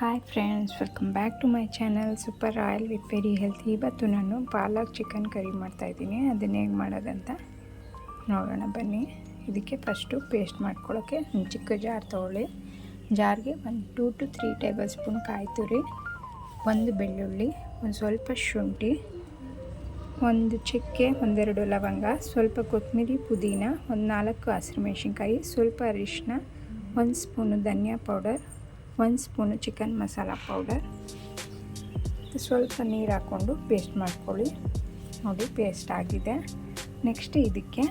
Hi friends, welcome back to my channel super royal with very healthy. ಇವತ್ತು ನಾನು ಪಾಲಕ್ chicken curry ಮಾಡ್ತಾಯಿದ್ದೀನಿ. ಅದನ್ನು ಹೇಗೆ ಮಾಡೋದಂತ ನೋಡೋಣ ಬನ್ನಿ. ಇದಕ್ಕೆ ಫಸ್ಟು ಪೇಸ್ಟ್ ಮಾಡ್ಕೊಳ್ಳೋಕ್ಕೆ ಒಂದು ಚಿಕ್ಕ ಜಾರ್ ತೊಗೊಳ್ಳಿ. ಜಾರ್ಗೆ ಒಂದು 2 to 3 ಟೇಬಲ್ ಸ್ಪೂನ್ ಕಾಯಿ ತುರಿ, ಒಂದು ಬೆಳ್ಳುಳ್ಳಿ, ಒಂದು ಸ್ವಲ್ಪ ಶುಂಠಿ, ಒಂದು ಚಕ್ಕೆ, ಒಂದೆರಡು ಲವಂಗ, ಸ್ವಲ್ಪ ಕೊತ್ತಂಬರಿ, ಪುದೀನ, ಒಂದು 4 ಹಸಿರು ಮೆಣಸಿನ್ಕಾಯಿ, ಸ್ವಲ್ಪ ಅರಿಶಿನ, 1 ಸ್ಪೂನು ಧನಿಯಾ powder, 1 spoon chicken masala powder, ಸ್ವಲ್ಪ ನೀರು ಹಾಕ್ಕೊಂಡು ಪೇಸ್ಟ್ ಮಾಡ್ಕೊಳ್ಳಿ. ನೋಡಿ ಪೇಸ್ಟ್ ಆಗಿದೆ. ನೆಕ್ಸ್ಟ್ ಇದಕ್ಕೆ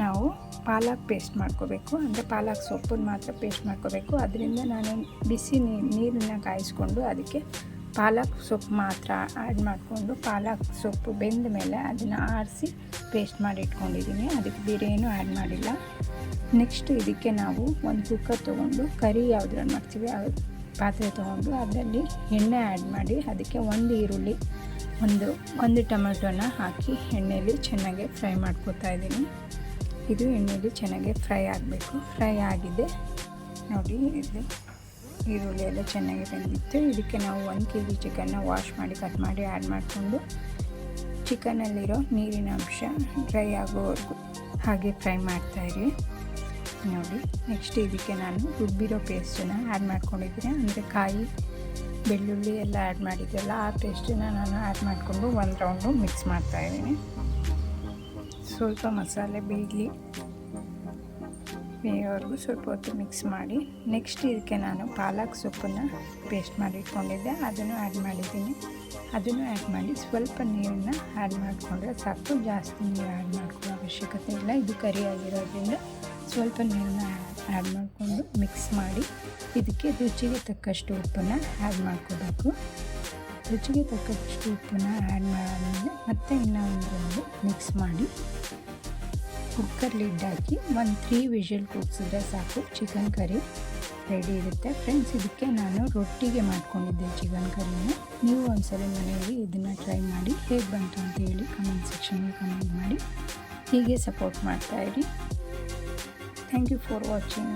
ನಾವು ಪಾಲಕ್ ಪೇಸ್ಟ್ ಮಾಡ್ಕೋಬೇಕು. ಅಂದರೆ ಪಾಲಕ್ ಸೊಪ್ಪನ್ನು ಮಾತ್ರ ಪೇಸ್ಟ್ ಮಾಡ್ಕೋಬೇಕು. ಅದರಿಂದ ನಾನು ಬಿಸಿ ನೀರನ್ನು ಕಾಯಿಸ್ಕೊಂಡು ಅದಕ್ಕೆ ಪಾಲಕ್ ಸೊಪ್ಪು ಮಾತ್ರ ಆ್ಯಡ್ ಮಾಡಿಕೊಂಡು ಪಾಲಕ್ ಸೊಪ್ಪು ಬೆಂದ ಮೇಲೆ ಅದನ್ನು ಆರಿಸಿ ಪೇಸ್ಟ್ ಮಾಡಿ ಇಟ್ಕೊಂಡಿದ್ದೀನಿ. ಅದಕ್ಕೆ ಬೇರೆ ಏನೂ ಆ್ಯಡ್ ಮಾಡಿಲ್ಲ. ನೆಕ್ಸ್ಟ್ ಇದಕ್ಕೆ ನಾವು ಒಂದು ಕುಕ್ಕರ್ ತೊಗೊಂಡು ಕರಿ ಯಾವುದ್ರಲ್ಲಿ ಮಾಡ್ತೀವಿ ಆ ಪಾತ್ರೆ ತೊಗೊಂಡು ಅದರಲ್ಲಿ ಎಣ್ಣೆ ಆ್ಯಡ್ ಮಾಡಿ ಅದಕ್ಕೆ ಒಂದು ಈರುಳ್ಳಿ, ಒಂದು ಟೊಮೆಟೊನ ಹಾಕಿ ಎಣ್ಣೆಯಲ್ಲಿ ಚೆನ್ನಾಗಿ ಫ್ರೈ ಮಾಡ್ಕೊತಾ ಇದ್ದೀನಿ. ಇದು ಎಣ್ಣೆಯಲ್ಲಿ ಚೆನ್ನಾಗಿ ಫ್ರೈ ಆಗಬೇಕು. ಫ್ರೈ ಆಗಿದೆ ನೋಡಿ. ಇದು ಈರುಳ್ಳಿ ಎಲ್ಲ ಚೆನ್ನಾಗಿ ಬೆಂದಿತ್ತು. ಇದಕ್ಕೆ ನಾವು 1 kg ಚಿಕನ್ನ ವಾಶ್ ಮಾಡಿ ಕಟ್ ಮಾಡಿ ಆ್ಯಡ್ ಮಾಡಿಕೊಂಡು ಚಿಕನಲ್ಲಿರೋ ನೀರಿನ ಅಂಶ ಡ್ರೈ ಆಗೋವರೆಗೂ ಹಾಗೆ ಫ್ರೈ ಮಾಡ್ತಾಯಿರಿ ನೋಡಿ. ನೆಕ್ಸ್ಟ್ ಇದಕ್ಕೆ ನಾನು ರುಬ್ಬಿರೋ ಪೇಸ್ಟನ್ನು ಆ್ಯಡ್ ಮಾಡ್ಕೊಂಡಿದ್ದೀನಿ. ಅಂದರೆ ಕಾಯಿ, ಬೆಳ್ಳುಳ್ಳಿ ಎಲ್ಲ ಆ್ಯಡ್ ಮಾಡಿದ್ರಲ್ಲ ಆ ಪೇಸ್ಟನ್ನು ನಾನು ಆ್ಯಡ್ ಮಾಡಿಕೊಂಡು ಒಂದು ರೌಂಡು ಮಿಕ್ಸ್ ಮಾಡ್ತಾಯಿದ್ದೀನಿ. ಸ್ವಲ್ಪ ಮಸಾಲೆ ಬೇಯೋವರೆಗೂ ಸ್ವಲ್ಪ ಹೊತ್ತು ಮಿಕ್ಸ್ ಮಾಡಿ ನೆಕ್ಸ್ಟ್ ಇದಕ್ಕೆ ನಾನು ಪಾಲಕ್ ಸೊಪ್ಪನ್ನು ಪೇಸ್ಟ್ ಮಾಡಿ ಇಟ್ಕೊಂಡಿದ್ದೆ ಅದನ್ನು ಆ್ಯಡ್ ಮಾಡಿದ್ದೀನಿ. ಅದನ್ನು ಆ್ಯಡ್ ಮಾಡಿ ಸ್ವಲ್ಪ ನೀರನ್ನು ಆ್ಯಡ್ ಮಾಡಿಕೊಂಡ್ರೆ ಸಾಕು. ಜಾಸ್ತಿ ನೀರು ಆ್ಯಡ್ ಮಾಡ್ಕೊಳ್ಳೋ ಅವಶ್ಯಕತೆ ಇಲ್ಲ. ಇದು ಕರಿ ಆಗಿರೋದ್ರಿಂದ ಸ್ವಲ್ಪ ನೀರನ್ನ ಆ್ಯಡ್ ಮಾಡಿಕೊಂಡು ಮಿಕ್ಸ್ ಮಾಡಿ ಇದಕ್ಕೆ ರುಚಿಗೆ ತಕ್ಕಷ್ಟು ಉಪ್ಪನ್ನು ಆ್ಯಡ್ ಮಾಡ್ಕೋಬೇಕು. ರುಚಿಗೆ ತಕ್ಕಷ್ಟು ಉಪ್ಪನ್ನು ಆ್ಯಡ್ ಮಾಡಾದಮೇಲೆ ಮತ್ತೆ ಇನ್ನೂ ಒಂದು ಮಿಕ್ಸ್ ಮಾಡಿ ಕುಕ್ಕರ್ ಲಿಡ್ ಹಾಕಿ 3 ವಿಷಲ್ ಕೂಗಿಸಿದ್ರೆ ಸಾಕು. ಚಿಕನ್ ಕರಿ ರೆಡಿ ಇರುತ್ತೆ ಫ್ರೆಂಡ್ಸ್. ಇದಕ್ಕೆ ನಾನು ರೊಟ್ಟಿಗೆ ಮಾಡ್ಕೊಂಡಿದ್ದೆ ಚಿಕನ್ ಕರಿನ. ನೀವು ಒಂದ್ಸಲ ಮನೆಯಲ್ಲಿ ಇದನ್ನು ಟ್ರೈ ಮಾಡಿ ಹೇಗೆ ಬಂತು ಅಂತ ಹೇಳಿ ಕಮೆಂಟ್ ಸೆಕ್ಷನ್ಗೆ ಕಮೆಂಟ್ ಮಾಡಿ. ಹೀಗೆ ಸಪೋರ್ಟ್ ಮಾಡ್ತಾಯಿರಿ. Thank you for watching.